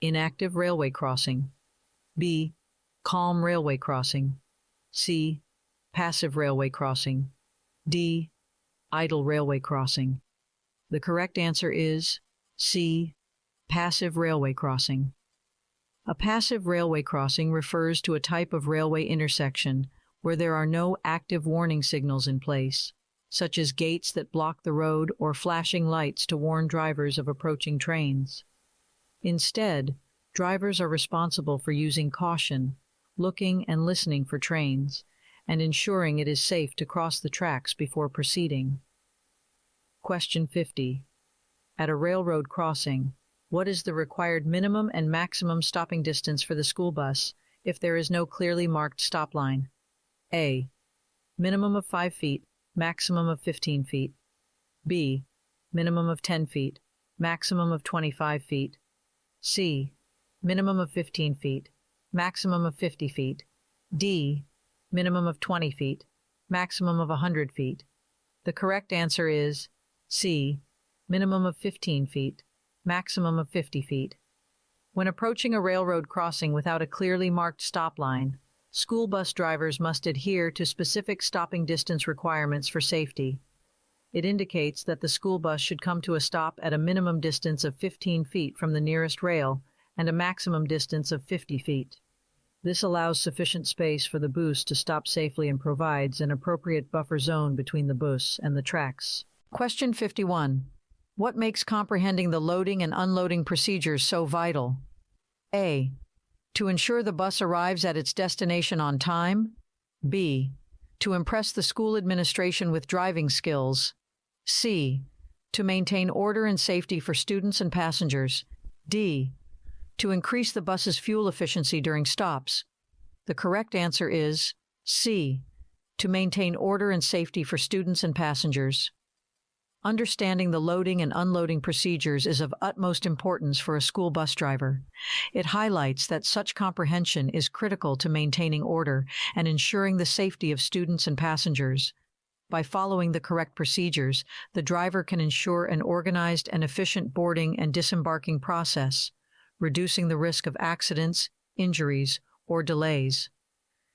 Speaker 2: Inactive railway crossing. B. Calm railway crossing. C. Passive railway crossing. D. Idle railway crossing. The correct answer is C. Passive railway crossing. A passive railway crossing refers to a type of railway intersection where there are no active warning signals in place, such as gates that block the road or flashing lights to warn drivers of approaching trains. Instead, drivers are responsible for using caution, looking and listening for trains, and ensuring it is safe to cross the tracks before proceeding. Question 50. At a railroad crossing, what is the required minimum and maximum stopping distance for the school bus if there is no clearly marked stop line? A. Minimum of 5 feet, maximum of 15 feet. B. Minimum of 10 feet, maximum of 25 feet. C. Minimum of 15 feet, maximum of 50 feet. D. Minimum of 20 feet, maximum of 100 feet. The correct answer is C. minimum of 15 feet, maximum of 50 feet. When approaching a railroad crossing without a clearly marked stop line, school bus drivers must adhere to specific stopping distance requirements for safety. It indicates that the school bus should come to a stop at a minimum distance of 15 feet from the nearest rail and a maximum distance of 50 feet. This allows sufficient space for the bus to stop safely and provides an appropriate buffer zone between the bus and the tracks. Question 51. What makes comprehending the loading and unloading procedures so vital? A. To ensure the bus arrives at its destination on time. B. To impress the school administration with driving skills. C. To maintain order and safety for students and passengers. D. To increase the bus's fuel efficiency during stops. The correct answer is C. To maintain order and safety for students and passengers. Understanding the loading and unloading procedures is of utmost importance for a school bus driver. It highlights that such comprehension is critical to maintaining order and ensuring the safety of students and passengers. By following the correct procedures, the driver can ensure an organized and efficient boarding and disembarking process, reducing the risk of accidents, injuries, or delays.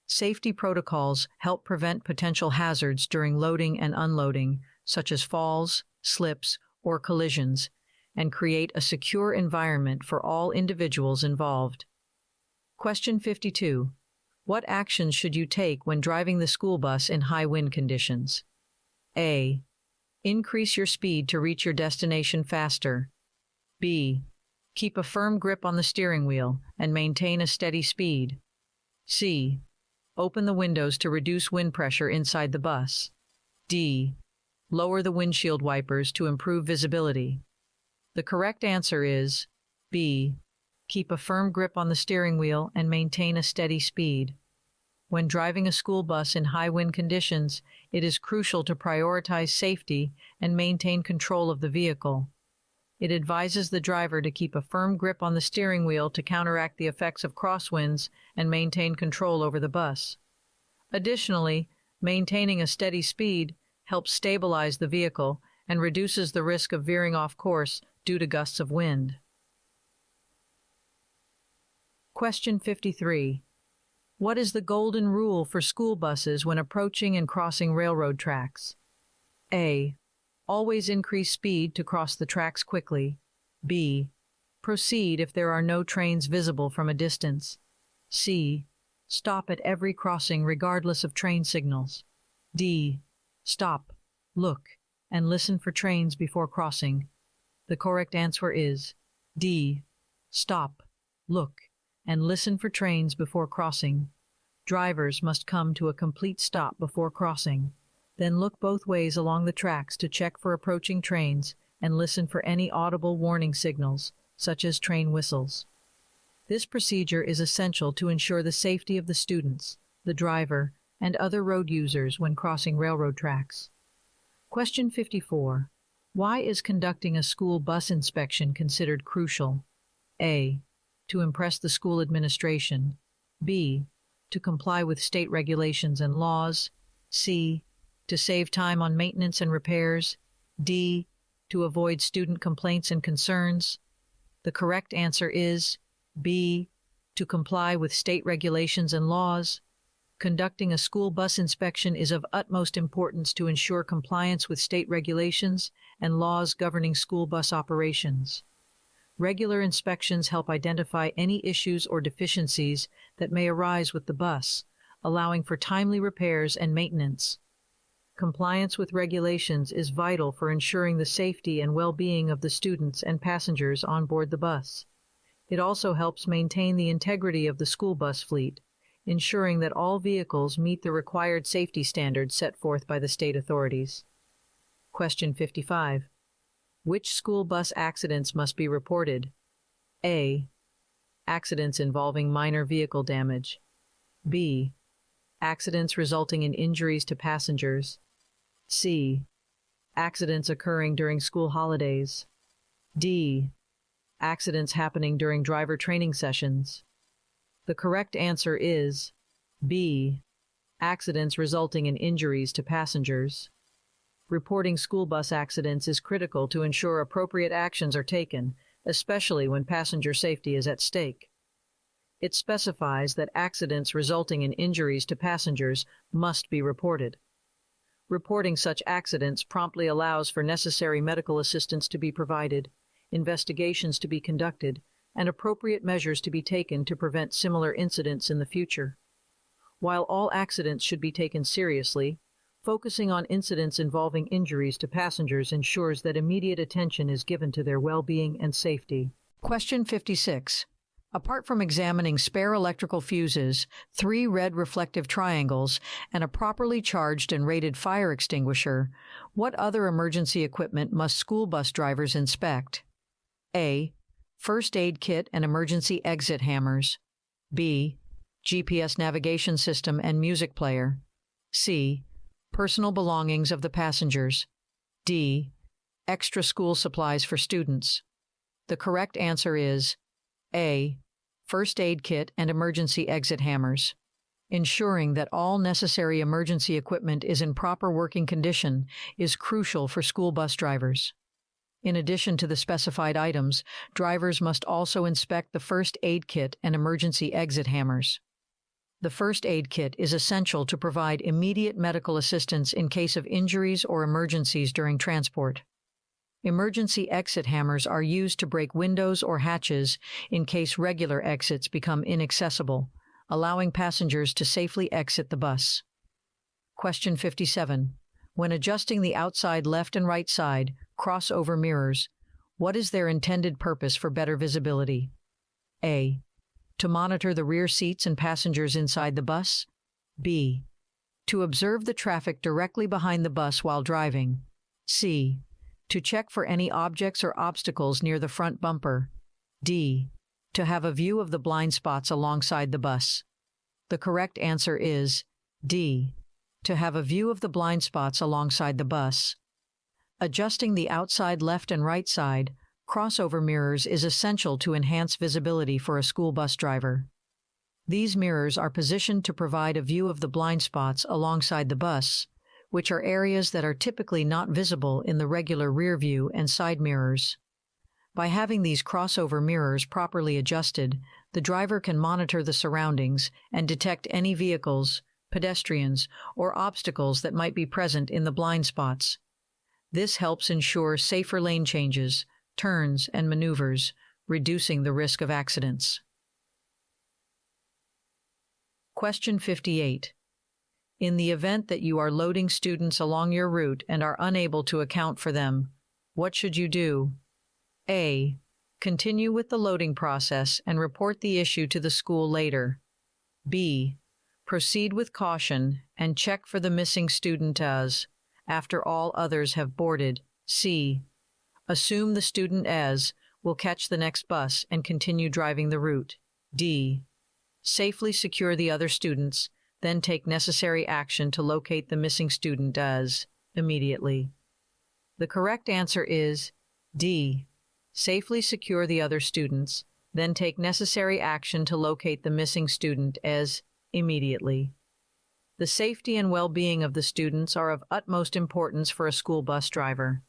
Speaker 2: Safety protocols help prevent potential hazards during loading and unloading, such as falls, slips, or collisions, and create a secure environment for all individuals involved. Question 52. What actions should you take when driving the school bus in high wind conditions? A. Increase your speed to reach your destination faster. B. Keep a firm grip on the steering wheel and maintain a steady speed. C. Open the windows to reduce wind pressure inside the bus. D. Lower the windshield wipers to improve visibility. The correct answer is B. Keep a firm grip on the steering wheel and maintain a steady speed. When driving a school bus in high wind conditions, it is crucial to prioritize safety and maintain control of the vehicle. It advises the driver to keep a firm grip on the steering wheel to counteract the effects of crosswinds and maintain control over the bus. Additionally, maintaining a steady speed helps stabilize the vehicle and reduces the risk of veering off course due to gusts of wind. Question 53. What is the golden rule for school buses when approaching and crossing railroad tracks? A. Always increase speed to cross the tracks quickly. B. Proceed if there are no trains visible from a distance. C. Stop at every crossing regardless of train signals. D. Stop, look, and listen for trains before crossing. The correct answer is D. Stop, look, and listen for trains before crossing. Drivers must come to a complete stop before crossing, then look both ways along the tracks to check for approaching trains and listen for any audible warning signals, such as train whistles. This procedure is essential to ensure the safety of the students, the driver, and other road users when crossing railroad tracks. Question 54. Why is conducting a school bus inspection considered crucial? A. To impress the school administration. B. To comply with state regulations and laws. C. To save time on maintenance and repairs. D. To avoid student complaints and concerns. The correct answer is B. To comply with state regulations and laws. Conducting a school bus inspection is of utmost importance to ensure compliance with state regulations and laws governing school bus operations. Regular inspections help identify any issues or deficiencies that may arise with the bus, allowing for timely repairs and maintenance. Compliance with regulations is vital for ensuring the safety and well-being of the students and passengers on board the bus. It also helps maintain the integrity of the school bus fleet, ensuring that all vehicles meet the required safety standards set forth by the state authorities. Question 55. Which school bus accidents must be reported? A. Accidents involving minor vehicle damage. B. Accidents resulting in injuries to passengers. C. Accidents occurring during school holidays. D. Accidents happening during driver training sessions. The correct answer is B. Accidents resulting in injuries to passengers. Reporting school bus accidents is critical to ensure appropriate actions are taken, especially when passenger safety is at stake. It specifies that accidents resulting in injuries to passengers must be reported. Reporting such accidents promptly allows for necessary medical assistance to be provided, investigations to be conducted, and appropriate measures to be taken to prevent similar incidents in the future. While all accidents should be taken seriously, focusing on incidents involving injuries to passengers ensures that immediate attention is given to their well-being and safety. Question 56. Apart from examining spare electrical fuses, 3 red reflective triangles, and a properly charged and rated fire extinguisher, what other emergency equipment must school bus drivers inspect? A. First aid kit and emergency exit hammers. B. GPS navigation system and music player. C. Personal belongings of the passengers. D. Extra school supplies for students. The correct answer is A. First aid kit and emergency exit hammers. Ensuring that all necessary emergency equipment is in proper working condition is crucial for school bus drivers. In addition to the specified items, drivers must also inspect the first aid kit and emergency exit hammers. The first aid kit is essential to provide immediate medical assistance in case of injuries or emergencies during transport. Emergency exit hammers are used to break windows or hatches in case regular exits become inaccessible, allowing passengers to safely exit the bus. Question 57. When adjusting the outside left and right side crossover mirrors, what is their intended purpose for better visibility? A. To monitor the rear seats and passengers inside the bus. B. To observe the traffic directly behind the bus while driving. C. To check for any objects or obstacles near the front bumper. D. To have a view of the blind spots alongside the bus. The correct answer is D. To have a view of the blind spots alongside the bus. Adjusting the outside left and right side crossover mirrors is essential to enhance visibility for a school bus driver. These mirrors are positioned to provide a view of the blind spots alongside the bus, which are areas that are typically not visible in the regular rear view and side mirrors. By having these crossover mirrors properly adjusted, the driver can monitor the surroundings and detect any vehicles, pedestrians, or obstacles that might be present in the blind spots. This helps ensure safer lane changes, turns, and maneuvers, reducing the risk of accidents. Question 58. In the event that you are loading students along your route and are unable to account for them, what should you do? A. Continue with the loading process and report the issue to the school later. B. Proceed with caution and check for the missing student as, after all others have boarded. C. Assume the student as will catch the next bus and continue driving the route. D. Safely secure the other students, then take necessary action to locate the missing student as immediately. The correct answer is D. Safely secure the other students, then take necessary action to locate the missing student as immediately. The safety and well-being of the students are of utmost importance for a school bus driver.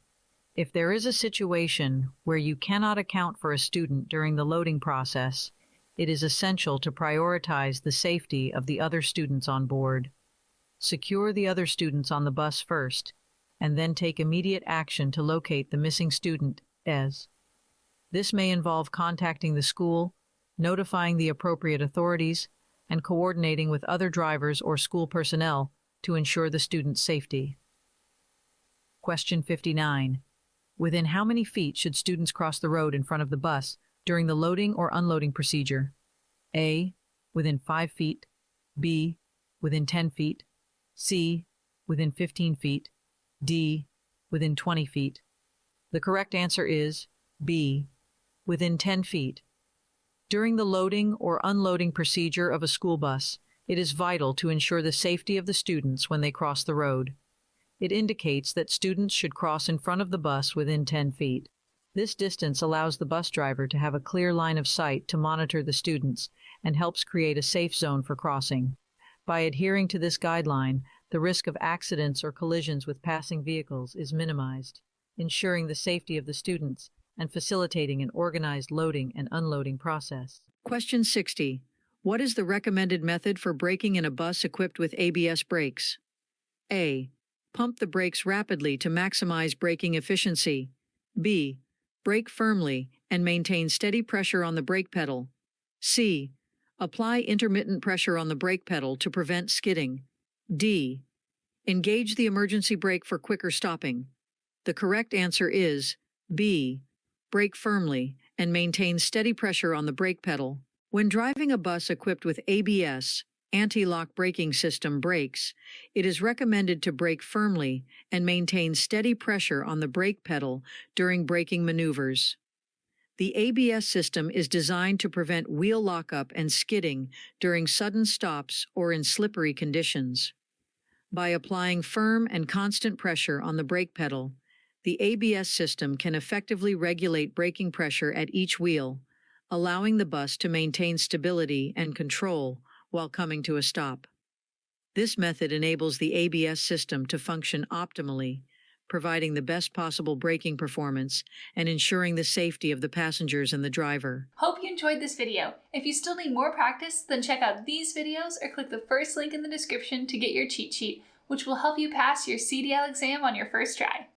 Speaker 2: If there is a situation where you cannot account for a student during the loading process, it is essential to prioritize the safety of the other students on board. Secure the other students on the bus first, and then take immediate action to locate the missing student as. This may involve contacting the school, notifying the appropriate authorities, and coordinating with other drivers or school personnel to ensure the student's safety. Question 59. Within how many feet should students cross the road in front of the bus during the loading or unloading procedure? A. Within 5 feet. B. Within 10 feet. C. Within 15 feet. D. Within 20 feet. The correct answer is B. Within 10 feet. During the loading or unloading procedure of a school bus, it is vital to ensure the safety of the students when they cross the road. It indicates that students should cross in front of the bus within 10 feet. This distance allows the bus driver to have a clear line of sight to monitor the students and helps create a safe zone for crossing. By adhering to this guideline, the risk of accidents or collisions with passing vehicles is minimized, ensuring the safety of the students and facilitating an organized loading and unloading process. Question 60. What is the recommended method for braking in a bus equipped with ABS brakes? A. Pump the brakes rapidly to maximize braking efficiency. B. Brake firmly and maintain steady pressure on the brake pedal. C. Apply intermittent pressure on the brake pedal to prevent skidding. D. Engage the emergency brake for quicker stopping. The correct answer is B. Brake firmly and maintain steady pressure on the brake pedal. When driving a bus equipped with ABS, anti-lock braking system brakes, it is recommended to brake firmly and maintain steady pressure on the brake pedal during braking maneuvers. The ABS system is designed to prevent wheel lockup and skidding during sudden stops or in slippery conditions. By applying firm and constant pressure on the brake pedal, the ABS system can effectively regulate braking pressure at each wheel, allowing the bus to maintain stability and control while coming to a stop. This method enables the ABS system to function optimally, providing the best possible braking performance and ensuring the safety of the passengers and the driver.
Speaker 1: Hope you enjoyed this video. If you still need more practice, then check out these videos or click the first link in the description to get your cheat sheet, which will help you pass your CDL exam on your first try.